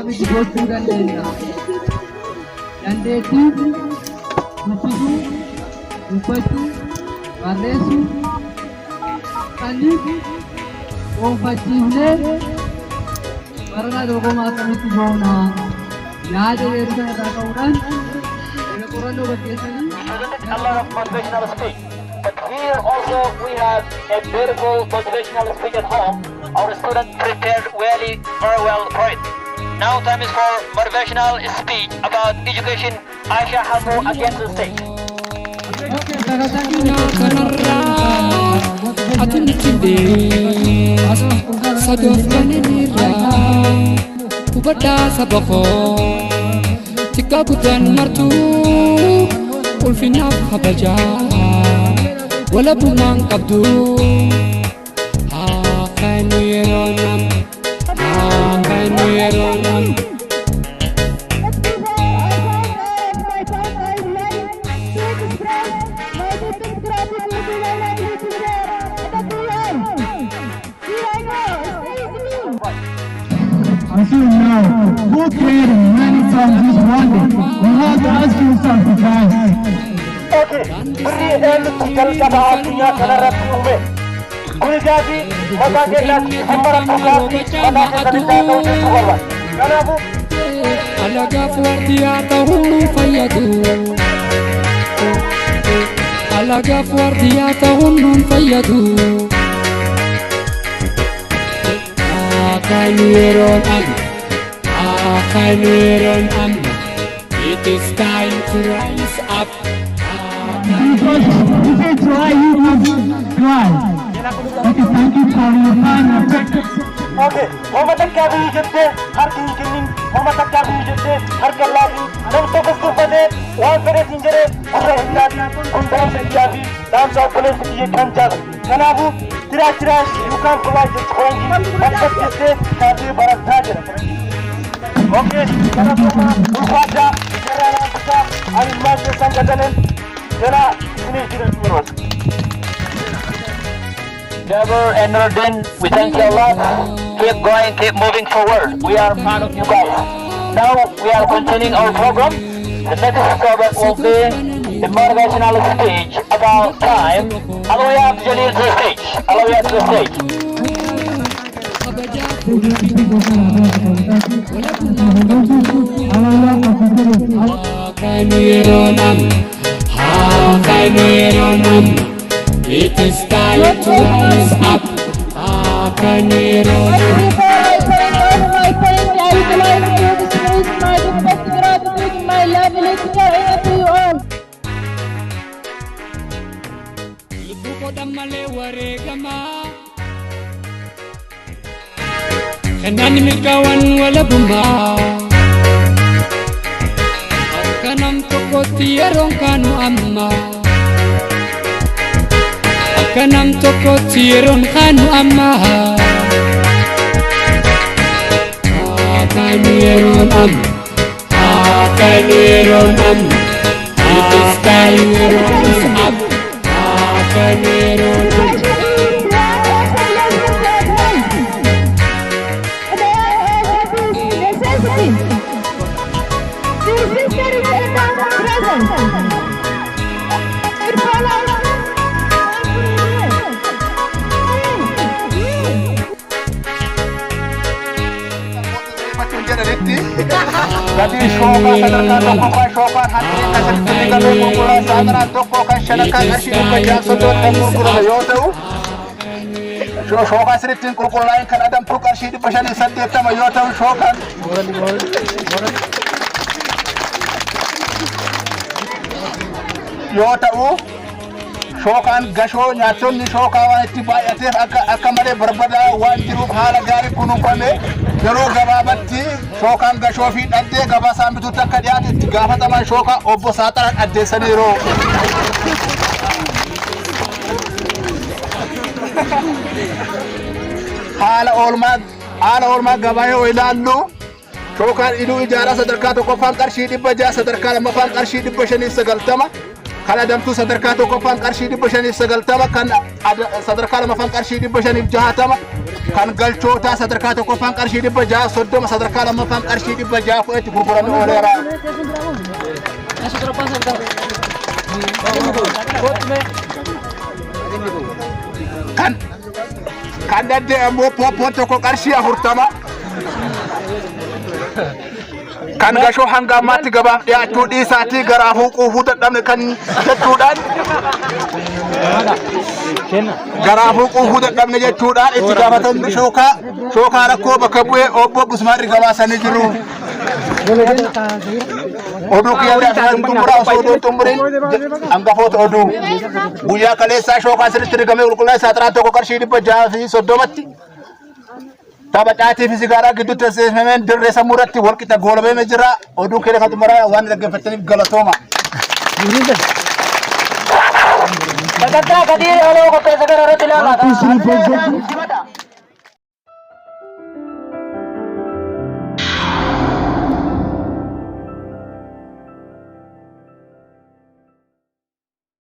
akkamitti gochuu dandeenya? Dandeettii dubbisuu, dubbachuu, barreessuu, kanneen gonfachiifnee barana dorgomaa akkamitti boona? Yaada beekumsa irraa ka'uudhaan erga qorannoo gaggeessanii a lot of motivational speech. But here also we have a beautiful motivational speech at home. Our students prepared very well for it. Now time is for motivational speech about education. Aisha Hamu against the stage. Ulfina kabaja wala buman qabdu kanu yeronam As you know, who created many songs this wonder? You have to ask yourself, guys. Okay, beri ilmu tinggal kata artinya karena rapiume. Kuliah mata kita hambara tukasi mata kita tahu itu apa. Karena bu alaga fuardia tahunu fayadu alaga fuardia tahunu fayadu Akaniron am it is time to rise up. Because if you try, you must try. Okay, thank you for your time and practice. Okay, mama tak kami jete har din kinin mama tak kami jete har kalagi nam to bestu bade wan pere sinjere asa hindadi undam senjabi dam sa police ye kanja kanabu tira yukan kuwa jete kongi makat jete kati barat tajer. Okay, kanabu upaja kerana kita alim masih sanggatanen jana ini tidak terus. Jabber and Nurdin, we thank you a lot. Keep going, keep moving forward. We are proud of you guys. Now we are continuing our program. The next program will be the motivational speech about time. Aloya Jalil to the stage. Aloya to the stage. It is time to rise up. Ibu kodam maleware gama Kanani milkawan wala bumba Kanam tokoti erong kanu amma Kanam tokoti erong kanu amma Kanu erong Kanu erong It is time to rise up. Kanu erong Jadi shoka sadarkan toko kan shoka hati kasih ketika berkumpulan sadarkan toko kan syarakat asyik kerja sodot dan berkumpulan yo tahu. Shoka seritin kumpulan lain kan ada perkara sih di pasal ini setiap sama yo tahu shoka. Yo tahu. Shokan gasho nyatun ni shoka wan tiba yatir akamare berbeda wan tiruk hala gari kunu kame jero gababatti shokan gasho fi adde gaba sambitu takadiyat tigafa taman shoka obbo sataran adde saniro hala olma gabayo ilallu shokan idu ijara sadarka to kofan qarshi dibba ja sadarka lama fan qarshi dibba shani sagaltama Kalau damtu sadarka to kofan qarshi dibba shani sagaltama kan sadarka lama fan qarshi dibba shani jahatama kan galchoota sadarkaa tokkoffaan qarshii 600 30 sadarkaa lammaffaan qarshii 600 fudhatti gurguramee ooleera. Kan daddee ammoo pooppoon tokko qarshii 40 kan gashoo hanga ammaatti gabaaf dhiyaachuu dhiisaatii garaafuu quufuu dadhabne kan jechuudhaan garaafuu quufuu dadhabne jechuudhaan itti gaafatamni shookaa rakkoo bakka bu'ee obbo Busmaarri gabaasanii jiru. Oduu kiyyaa xumuraa osoo xumuriin hangafoota oduu guyyaa kaleessaa shookaa sirriitti rigamee qulqullaa'ee saaxiraan tokko qarshii 630tti taphacaatii fi sigaaraa gidduutti taasifameen dirree sammuuratti walqixa goolabamee jira. Oduu keenya kan xumuraa waan dhaggeeffataniif galatooma. Sagantaa gadii haaloo qopheessa gara irratti ilaalaa.